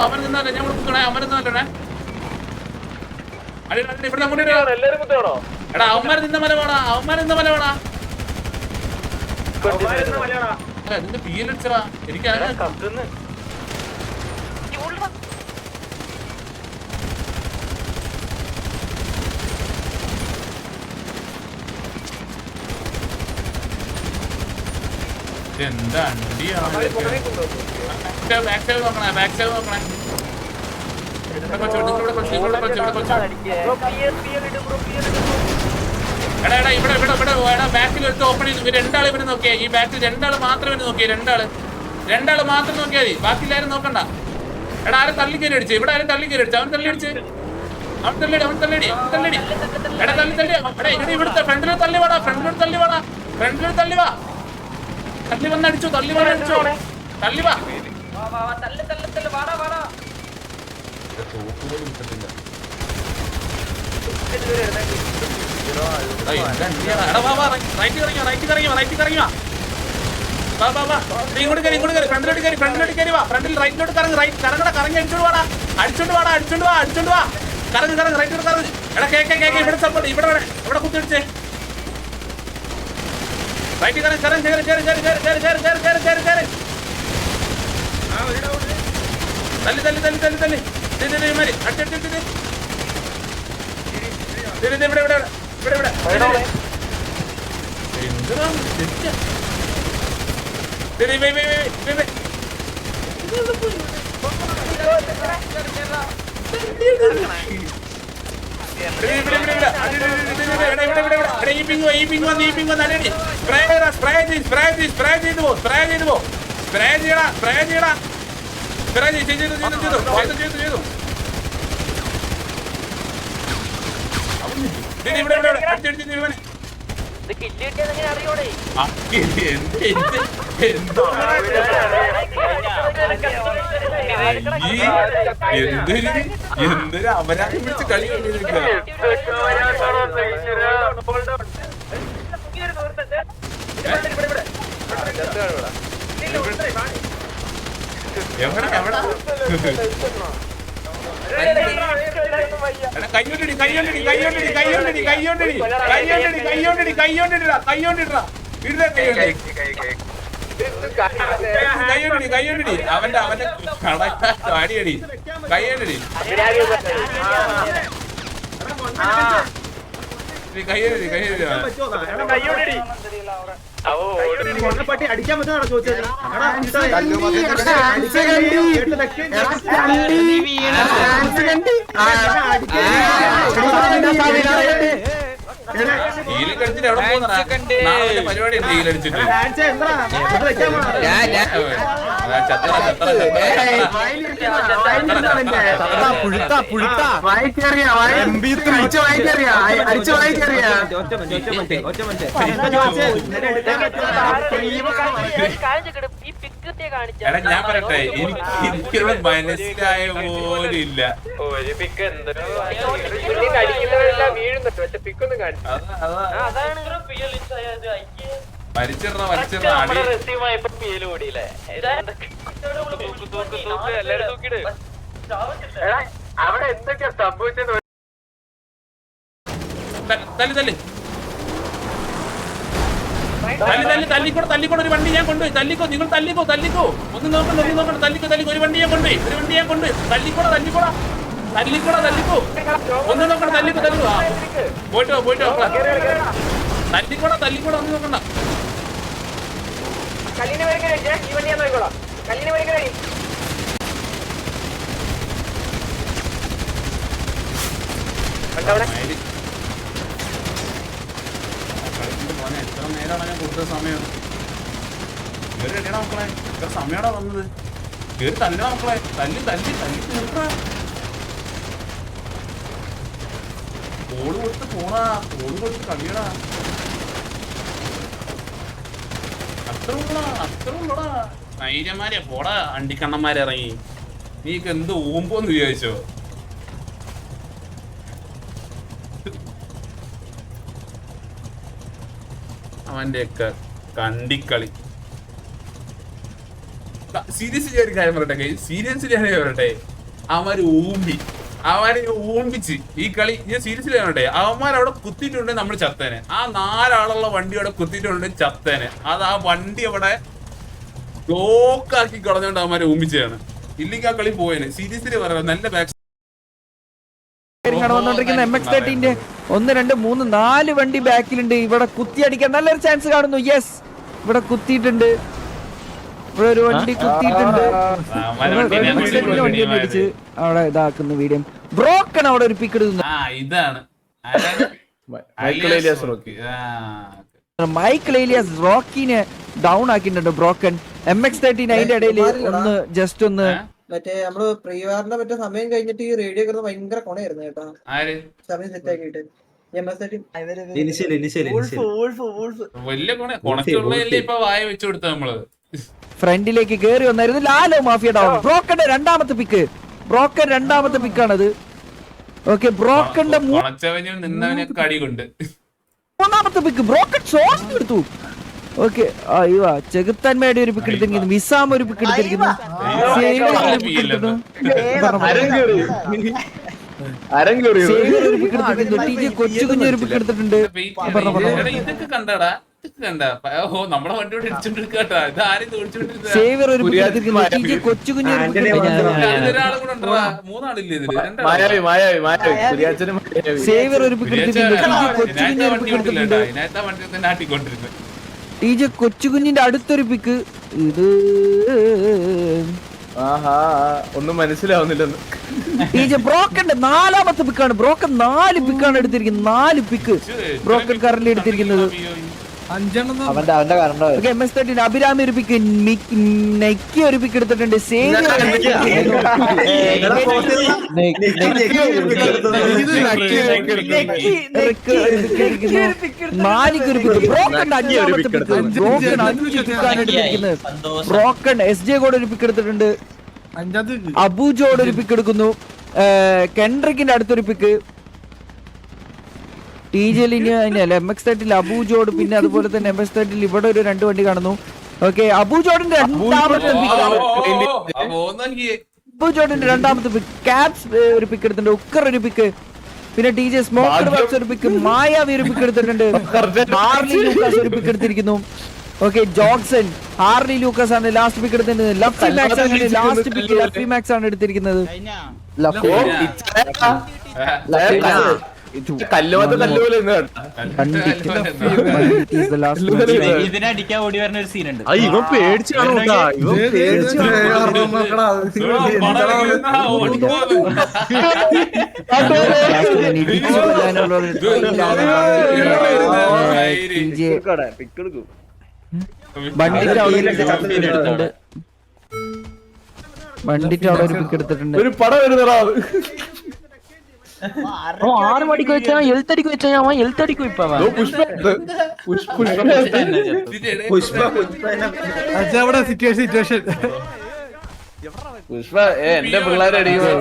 അവൻ നിന്നാലേ ഞാൻ കൊടുക്കണേ അവൻ നിന്നല്ലേ ഇവിടെ എടാ അവന്മാർ നിന്ന മല വേണ അവന്മാർ നിന്ന മല വേണ നിന്റെ പീലടിച്ചടാ എനിക്ക് എന്താ ബാക്ക് സൈഡ് നോക്കണേ ബാക്ക് സൈഡ് നോക്കണേ എടാ എടാ ഇവിടെ ഇവിടെ ഇവിടെ എടാ ബാക്കിൽ എടുത്ത് ഓപ്പൺ ചെയ്തു രണ്ടാൾ ഇവിടെ നോക്കിയാ ഈ ബാക്കിൽ രണ്ടാൾ മാത്രം ഇവിടെ നോക്കിയാ രണ്ടാള് മാത്രം നോക്കിയാൽ മതി ബാക്കി എല്ലാരും നോക്കണ്ട എടാ ആരും തള്ളി കയറി അടിച്ചു ഇവിടെ ആരും തള്ളി കയറി അടിച്ചു അവൻ തള്ളി അടിച്ച് അവൻ തള്ളിയടി എടാ തള്ളി എടാ ഇവിടെ ഇവിടുത്തെ ഫ്രണ്ടിലോട്ട് തള്ളി വാടാ ഫ്രണ്ടിലോട്ട് തള്ളി വാ തള്ളി വന്ന് അടിച്ചു തള്ളി വാ ഫ്രണ്ടിൽ റൈറ്റിലോട്ട് കറങ്ങി അടിച്ചോണ്ട് വാ കറങ്ങി റൈറ്റിലോട്ട് കറങ്ങി എടാ കേക്ക് ഇവിടെ സപ്പോർട്ട് ഇവിടെ കുത്തിടിച്ചേ റൈറ്റ് കറങ്ങി തല്ലി എന്തൊരു അപരാധം പിടിച്ച് കളി കയ്യോണ്ടി അവന്റെ അടിയടി കയ്യോണ്ടി അടിക്കാൻ പറ്റുന്ന ചോദിച്ചത് പരിപാടി ഡീലടിച്ചിട്ട് എടാ ഞാൻ പറയട്ടെ എനിക്കൊരു മനസ്സിലായ പോലില്ല വലിച്ചിട അവിടെ എന്തൊക്കെയാ സംഭവിച്ചത് തല്ലിക്കോട് ഒരു വണ്ടി ഞാൻ കൊണ്ടുപോയി നിങ്ങൾ തല്ലിക്കോ ഒന്ന് നോക്കണം തല്ലിക്കോ ഒരു വണ്ടി ഞാൻ കൊണ്ടുപോയി തല്ലിക്കോ ഒന്ന് നോക്കണം തല്ലിക്കോ പോയിട്ടോ തല്ലിക്കോട ഒന്ന് നോക്കണ്ട എത്ര നേരമാണ് ഞാൻ കൊടുത്ത സമയം മക്കളെ എത്ര സമയമാണോ വന്നത് കേറി തല്ലണ മക്കളെ തല്ലി തീർക്കണ കോള് കൊടുത്ത് കളിയടാ അത്ര ഉള്ളടാ നൈര്യന്മാരെ പോടാ അണ്ടിക്കണ്ണന്മാരെ ഇറങ്ങി നീക്ക് എന്ത് ഊമ്പോന്ന് വിചാരിച്ചോ അവന്റെയൊക്കെ കണ്ടിക്കളി സീരിയസ്ലി ഒരു കാര്യം പറയട്ടെ, സീരിയസ്ലി പറയട്ടെ, അവന്മാര് ഊമ്പിച്ച് ഈ കളി ഞാൻ സീരിയസ്ലി പറയട്ടെ, അവന്മാരവിടെ കുത്തിയിട്ടുണ്ട്, നമ്മൾ ചത്തേനെ. ആ 4 ആളുള്ള വണ്ടി അവിടെ കുത്തിയിട്ടുണ്ട്, ചത്തേനെ. അത് ആ വണ്ടി അവിടെ ബ്ലോക്കാക്കി കളഞ്ഞോണ്ട് അവന്മാരെ ഊമ്പിച്ചതാണ്. ഇല്ലെങ്കിൽ ആ കളി പോയേനെ. സീരിയസ്ലി പറയാം, നല്ല ബാക്ക് വന്നോണ്ടിരിക്കുന്ന MX-13 1 2 3 4 വണ്ടി ബാക്കിലുണ്ട്. ഇവിടെ കുത്തിയടിക്കാൻ നല്ലൊരു ചാൻസ് കാണുന്നു. യെസ്, ഇവിടെ കുത്തിയിട്ടുണ്ട്. ഇവിടെ ഒരു വണ്ടി കുത്തിയിട്ടുണ്ട്. വണ്ടി അടിച്ച് അവിടെ ഇതാക്കുന്ന വീഡിയോ. ബ്രോക്കൺ അവിടെ ഒരു പിക്ക് എടുക്കുന്നു. ഇതാണ് മൈക്കിൾ ഏലിയാസ് റോക്കിനെ ഡൗൺ ആക്കിയിട്ടുണ്ട് ബ്രോക്കൺ. MX-13 അതിന്റെ ഇടയിൽ ഒന്ന് ജസ്റ്റ് ഒന്ന് മറ്റേ നമ്മള് പ്രീവാറിന്റെ മറ്റേ സമയം കഴിഞ്ഞിട്ട് ഈ റേഡിയോ കിടന്ന് ഭയങ്കര കൊണയായിരുന്നു കേട്ടോ. സമയം സെറ്റ് ആക്കിട്ട് ഫ്രണ്ടിലേക്ക് കേറി വന്നായിരുന്നു. Lalo mafia down. ബ്രോക്കന്റെ രണ്ടാമത്തെ പിക്ക്. ബ്രോക്കൻ രണ്ടാമത്തെ പിക്കാണത്. ഓക്കെ, ബ്രോക്കന്റെ മൂന്നാമത്തെ പിക്ക്. ബ്രോക്കൻ ഷോട്ട് എടുത്തു. ഓക്കെ, അയ്യോ ചെകുത്താൻമയുടെ ഒരു പിക്ക് എടുത്തിരിക്കുന്നു. വിസാം ഒരു പിക്ക് എടുത്തിരിക്കുന്നു. കൊച്ചുകുഞ്ഞ് ഒരു പിക്ക് എടുത്തിട്ടുണ്ട്. ഇതൊക്കെ കണ്ടടാ, നമ്മുടെ വണ്ടിയോട് ഇടിച്ചോണ്ടിരിക്കട്ടാ. ഇത് ആരും സേവർ ഒരു പിക്ക് എടുത്തിരിക്കുന്നു. കൊച്ചുകുഞ്ഞ് ഒരു പിക്ക് ഒരാളും കൂടെ ഉണ്ടോ? 3 ആളില്ലേ ഇതില്? സേവർ ഒരു പിക്ക് എടുത്തിട്ടുണ്ട്. കൊച്ചുകുഞ്ഞ് ഒരു പിക്ക് എടുത്തിട്ടുണ്ട്. ഇതിനകത്താ വണ്ടി തന്നെ ആട്ടിക്കൊണ്ടിരുന്നത്. കൊച്ചുകുഞ്ഞിന്റെ അടുത്തൊരു പിക്ക്. ഇത് ഒന്നും മനസ്സിലാവുന്നില്ലെന്ന്. ബ്രോക്കന്റെ 4ാമത്തെ പിക്കാണ്. ബ്രോക്കൻ 4 പിക്കാണ് എടുത്തിരിക്കുന്നത്. 4 പിക്ക് ബ്രോക്കൻ കറന്റ് എടുത്തിരിക്കുന്നത്. MS-13 അഭിരാമി ഒരു പിക്ക്. നെക്കി ഒരു പിക്ക് എടുത്തിട്ടുണ്ട്. മാലിക് ഒരു പിക്ക്. ബ്രോക്കന്റെ 5ാമത്തെ പിക്ക്. ബ്രോക്കൻ 5 പിക്കാണ് എടുത്തിരിക്കുന്നത്. ബ്രോക്കൻ SJ കൂടെ ഒരു പിക്ക് എടുത്തിട്ടുണ്ട്. അബുജോട് ഒരു പിക്ക് എടുക്കുന്നു. കെൻഡ്രിക്കിന്റെ അടുത്തൊരു പിക്ക്. MX-13 അബുജോട്, പിന്നെ അതുപോലെ തന്നെ MS-13 ഇവിടെ ഒരു 2 വണ്ടി കാണുന്നു. ഓക്കെ, അബുജോഡിന്റെ രണ്ടാമത്തെ പിക്ക്. അബുജോഡിന്റെ രണ്ടാമത്തെ പിക്ക്. ക്യാപ്സ് ഒരു പിക്ക് എടുത്തിട്ടുണ്ട്. ഉക്കർ ഒരു പിക്ക്. പിന്നെ DJ സ്മോക്കർ വർക്സ് ഒരു പിക്ക്. മായാവി ഒരു പിക്ക് എടുത്തിട്ടുണ്ട്. ഹാർലി ലൂക്കാസ് ഒരു പിക്ക് എടുത്തിരിക്കുന്നു. ഓക്കെ, ജോക്സൺ ഹാർലി ലൂക്കാസ് ആണ് ലാസ്റ്റ് പിക്ക് എടുത്തിരിക്കുന്നത്. ലഫി മാക്സ് ആണ് ലാസ്റ്റ് പിക്ക്. ലഫി മാക്സ് ആണ് എടുത്തിരിക്കുന്നത്. ഇതിനടിക്കാൻ ഓടി വരുന്ന ഒരു സീനുണ്ട്. ബണ്ടിറ്റ് അവിടെ ഒരു പിക്ക് എടുത്തിട്ടുണ്ട്. ഒരു പടം വരുന്നതാ. 6 മണിക്ക് വെച്ചാൽ എൽത്തടിക്ക് വെച്ചാൽ എൽത്തടിക്കും. ഇപ്പൊ പുഷ്പ എന്റെ പിള്ളേരെ അടിക്കും.